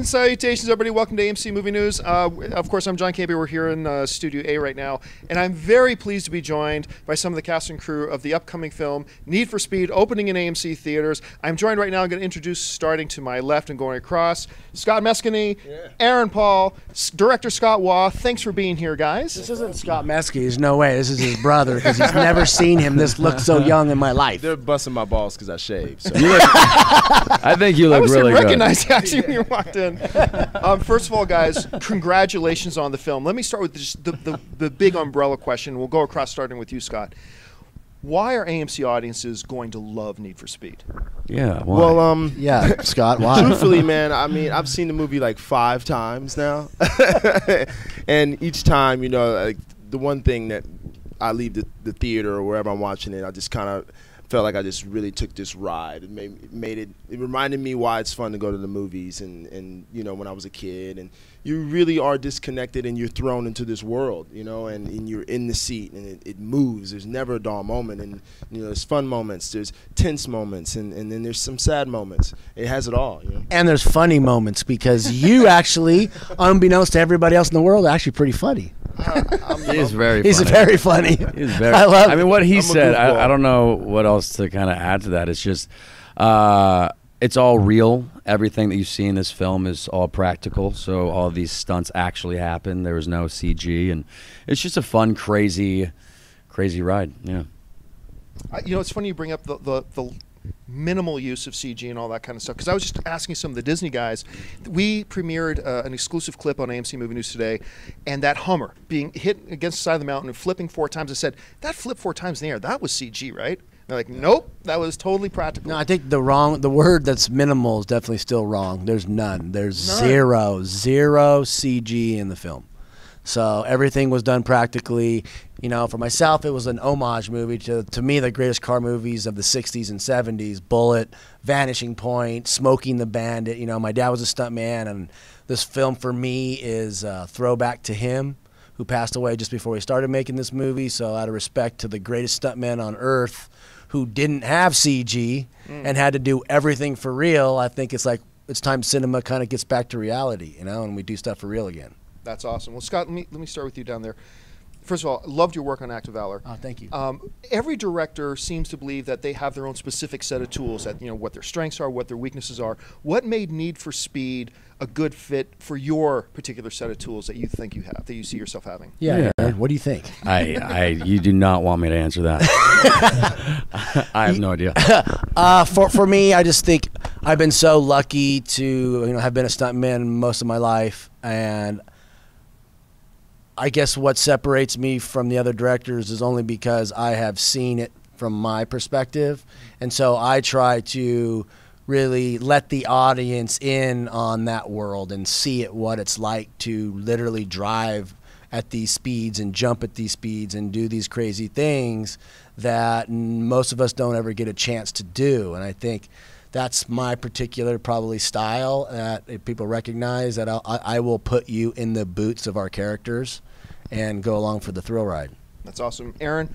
Salutations, everybody. Welcome to AMC Movie News. Of course, I'm John Campy. We're here in Studio A right now, and I'm very pleased to be joined by some of the cast and crew of the upcoming film Need for Speed, opening in AMC theaters. I'm joined right now. I'm going to introduce, starting to my left and going across, Scott Mescudi, Aaron Paul, director Scott Waugh. Thanks for being here, guys. This isn't Scott Mescudi. There's no way. This is his brother, because he's never seen him this look so young in my life. They're busting my balls because I shaved. So. I think you look really good. I recognized you actually when you walked in. First of all, guys, congratulations on the film. Let me start with just the big umbrella question. We'll go across, starting with you, Scott. Why are AMC audiences going to love Need for Speed? Yeah. Why? Well, yeah, Scott, why? Truthfully, man, I mean, I've seen the movie like 5 times now, and each time, you know, like, the one thing that I leave the theater or wherever I'm watching it, I just kind of felt like I just really took this ride. It reminded me why it's fun to go to the movies, and you know, when I was a kid, and you really are disconnected and you're thrown into this world, you know, and you're in the seat and it moves. There's never a dull moment, and you know, there's fun moments, there's tense moments, and then there's some sad moments. It has it all, you know. And there's funny moments, because you actually, unbeknownst to everybody else in the world, are actually pretty funny. He's very funny. He's very funny. He's very, I mean, what he said, I don't know what else to kind of add to that. It's just, it's all real. Everything that you see in this film is all practical. So all these stunts actually happen. There was no CG, and it's just a fun, crazy ride. Yeah. You know, it's funny you bring up the minimal use of CG and all that kind of stuff, because I was just asking some of the Disney guys. We premiered an exclusive clip on AMC Movie News today, and that Hummer being hit against the side of the mountain and flipping 4 times. I said, that flip 4 times in the air, that was CG, right? They're like, nope, that was totally practical. No, I think the word that's minimal is definitely still wrong. There's none. There's zero CG in the film. So everything was done practically. You know, for myself, it was an homage movie to me, the greatest car movies of the 60s and 70s, Bullet, Vanishing Point, Smoking the Bandit. You know, my dad was a stuntman, and this film for me is a throwback to him, who passed away just before we started making this movie. So out of respect to the greatest stuntman on earth, who didn't have CG and had to do everything for real, I think it's like it's time cinema kind of gets back to reality, you know, and we do stuff for real again. That's awesome. Well, Scott, let me start with you down there. First of all, loved your work on Act of Valor. Oh, thank you. Every director seems to believe that they have their own specific set of tools, that, you know, what their strengths are, what their weaknesses are. What made Need for Speed a good fit for your particular set of tools that you think you have, that you see yourself having? Yeah. What do you think? You do not want me to answer that. I have no idea. For me, I just think I've been so lucky to, have been a stuntman most of my life, and I guess what separates me from the other directors is only because I have seen it from my perspective. And so I try to really let the audience in on that world and see it, what it's like to literally drive at these speeds and jump at these speeds and do these crazy things that most of us don't ever get a chance to do. And I think that's my particular probably style that if people recognize, that I will put you in the boots of our characters and go along for the thrill ride. That's awesome. Aaron,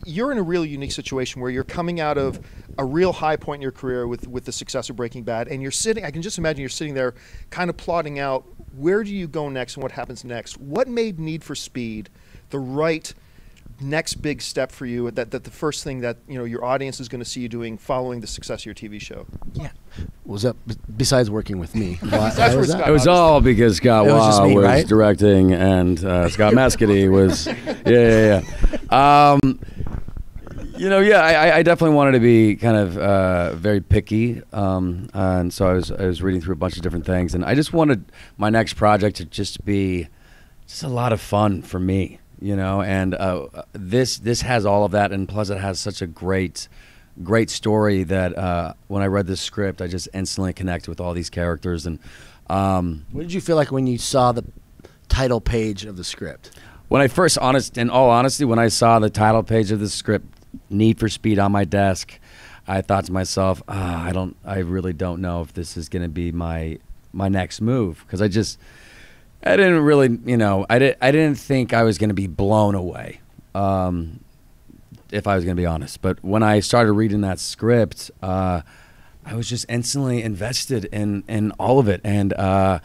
you're in a really unique situation where you're coming out of a real high point in your career with the success of Breaking Bad, and you're sitting, I can just imagine you're sitting there kind of plotting out, where do you go next and what happens next? What made Need for Speed the right next big step for you, that the first thing that your audience is going to see you doing following the success of your TV show? Yeah. Was that besides working with me? It was all because Scott Waugh was directing and Scott Mescudi was I definitely wanted to be kind of very picky, and so I was reading through a bunch of different things, and I just wanted my next project to just be just a lot of fun for me. And this has all of that, and plus it has such a great story that when I read this script, I just instantly connected with all these characters. And what did you feel like when you saw the title page of the script? When I first, in all honesty, when I saw the title page of the script, Need for Speed, on my desk, I thought to myself, I really don't know if this is going to be my next move, because I didn't really, I didn't think I was going to be blown away. if I was going to be honest. But when I started reading that script, I was just instantly invested in all of it, and I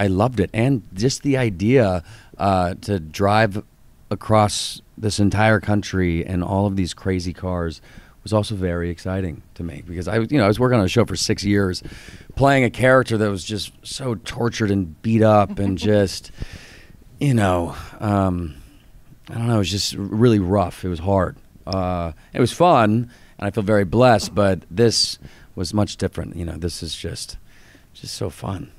loved it, and just the idea to drive across this entire country and all of these crazy cars was also very exciting to me, because I was working on a show for 6 years, playing a character that was just so tortured and beat up and just, I don't know, it was just really rough. It was hard. It was fun, and I feel very blessed, but this was much different. This is just so fun.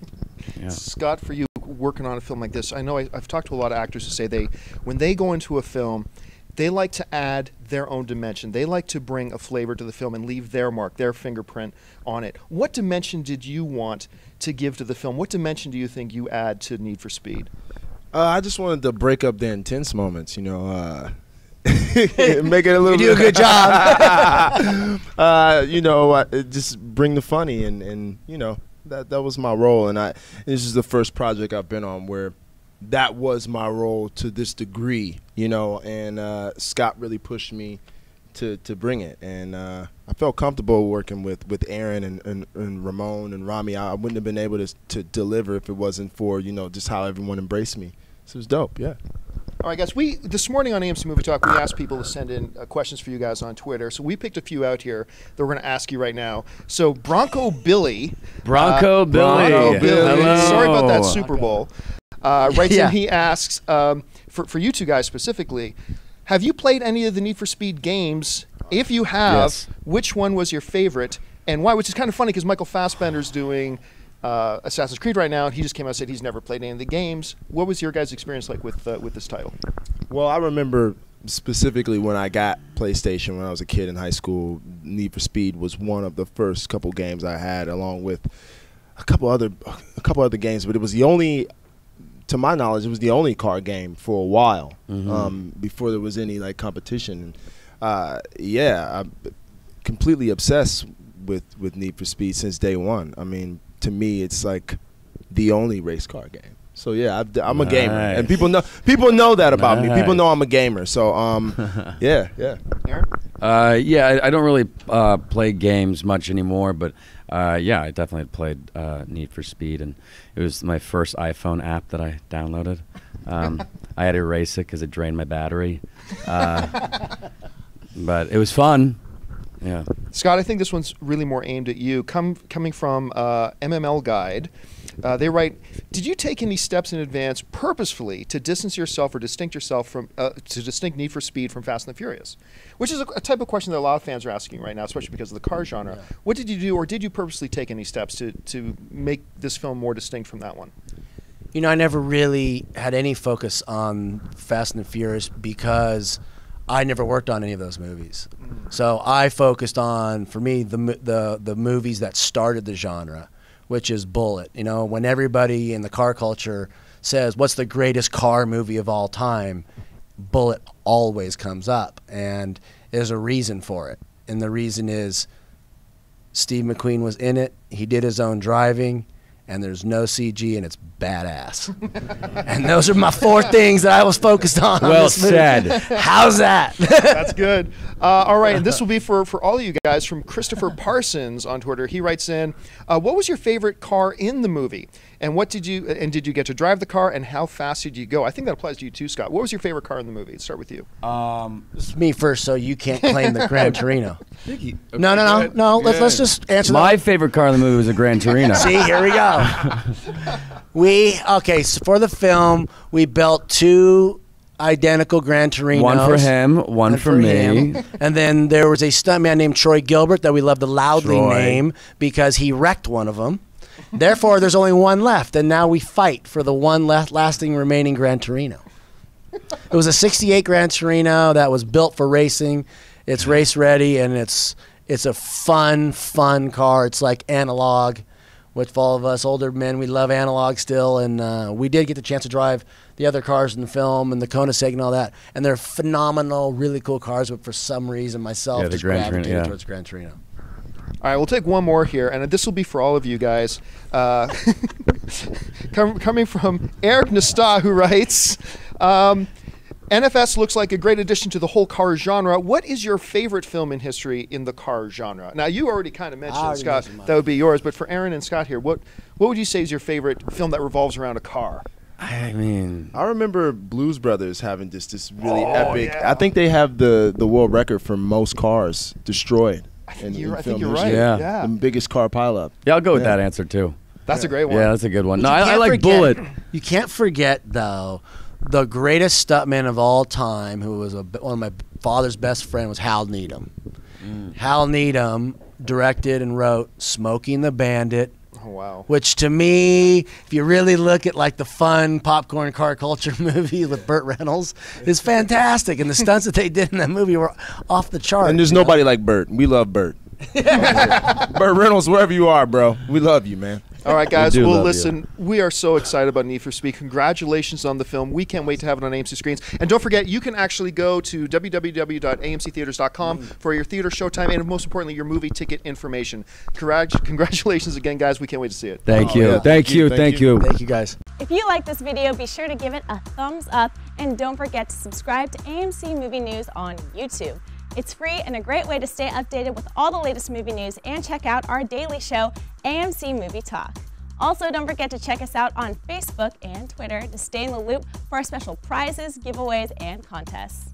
Yeah. Scott, for you working on a film like this, I know I've talked to a lot of actors who say when they go into a film, they like to add their own dimension. They like to bring a flavor to the film and leave their mark, their fingerprint on it. What dimension did you want to give to the film? What dimension do you think you add to Need for Speed? I just wanted to break up the intense moments, make it a little. You do a good job. Just bring the funny, and that was my role, and this is the first project I've been on where that was my role to this degree, and Scott really pushed me to bring it, and I felt comfortable working with Aaron and Ramon and Rami. I wouldn't have been able to deliver if it wasn't for just how everyone embraced me. So it was dope, yeah. All right, guys, this morning on AMC Movie Talk, we asked people to send in questions for you guys on Twitter. So we picked a few out here that we're going to ask you right now. So Bronco Billy. Bronco Billy. Hello. Sorry about that Super Bronco. Bowl. Writes in, he asks, for you two guys specifically, have you played any of the Need for Speed games? If you have, Yes. which one was your favorite and why? Which is kind of funny because Michael Fassbender's doing Assassin's Creed right now, and he just came out and said he's never played any of the games. What was your guys' experience like with this title? Well, I remember specifically when I got PlayStation when I was a kid in high school, Need for Speed was one of the first couple games I had, along with a couple other games. But it was the only, to my knowledge, it was the only car game for a while, before there was any competition. I'm completely obsessed with Need for Speed since day one. I mean, to me, it's like the only race car game. So yeah, I'm a gamer, and people know that about me. People know I'm a gamer. So yeah. Aaron? I don't really play games much anymore, but I definitely played Need for Speed, and it was my first iPhone app that I downloaded. I had to erase it because it drained my battery, but it was fun. Yeah. Scott, I think this one's really more aimed at you. Coming from MML Guide, they write, did you take any steps in advance purposefully to distance yourself or distinct yourself from distinct Need for Speed from Fast and the Furious? Which is a type of question that a lot of fans are asking right now, especially because of the car genre. Yeah. What did you do, or did you purposely take any steps to make this film more distinct from that one? I never really had any focus on Fast and the Furious because I never worked on any of those movies. So I focused on, for me, the movies that started the genre, which is Bullet. When everybody in the car culture says, what's the greatest car movie of all time, Bullet always comes up. And there's a reason for it. And the reason is Steve McQueen was in it. He did his own driving. And there's no CG, and it's badass. And those are my 4 things that I was focused on. Well said. How's that? That's good. All right, and this will be for all of you guys from Christopher Parsons on Twitter. He writes in, what was your favorite car in the movie? And did you get to drive the car, and how fast did you go? I think that applies to you too, Scott. What was your favorite car in the movie? Let's start with you. It's me first, so you can't claim the Gran Torino. No. Let's just answer that. My favorite car in the movie was a Gran Torino. See, here we go. So for the film, we built 2 identical Gran Torinos. One for him, one for me. And then there was a stuntman named Troy Gilbert that we love to loudly name because he wrecked one of them. Therefore, there's only one left, and now we fight for the one lasting remaining Gran Torino. It was a '68 Gran Torino that was built for racing. It's race ready, and it's a fun car. It's like analog, which for all of us older men, we love analog still, and we did get the chance to drive the other cars in the film and the Koenigsegg and all that, and they're phenomenal, really cool cars, but for some reason myself just gravitated towards Gran Torino. All right, we'll take one more here, and this will be for all of you guys. Coming from Eric Nasta, who writes, NFS looks like a great addition to the whole car genre. What is your favorite film in history in the car genre? Now, you already kind of mentioned, Scott, that would be yours. But for Aaron and Scott here, what would you say is your favorite film that revolves around a car? I mean, I remember Blues Brothers having this really epic. Yeah. I think they have the world record for most cars destroyed. I think you're right. Yeah. The biggest car pileup. Yeah, I'll go with that answer too. That's a great one. Yeah, that's a good one. No, I like Bullet. You can't forget, though, the greatest stuntman of all time, who was one of my father's best friend, was Hal Needham. Hal Needham directed and wrote Smokey and the Bandit. Oh, wow. Which, to me, if you really look at like the fun popcorn car culture movie with Burt Reynolds, is fantastic. And the stunts that they did in that movie were off the chart. And there's nobody like Burt. We love Burt. Burt Reynolds, wherever you are, bro. We love you, man. All right, guys, well, listen, we are so excited about Need for Speed. Congratulations on the film. We can't wait to have it on AMC screens. And don't forget, you can actually go to www.amctheaters.com for your theater showtime and, most importantly, your movie ticket information. Congratulations again, guys. We can't wait to see it. Thank you. Thank you, guys. If you like this video, be sure to give it a thumbs up. And don't forget to subscribe to AMC Movie News on YouTube. It's free and a great way to stay updated with all the latest movie news and check out our daily show, AMC Movie Talk. Also, don't forget to check us out on Facebook and Twitter to stay in the loop for our special prizes, giveaways, and contests.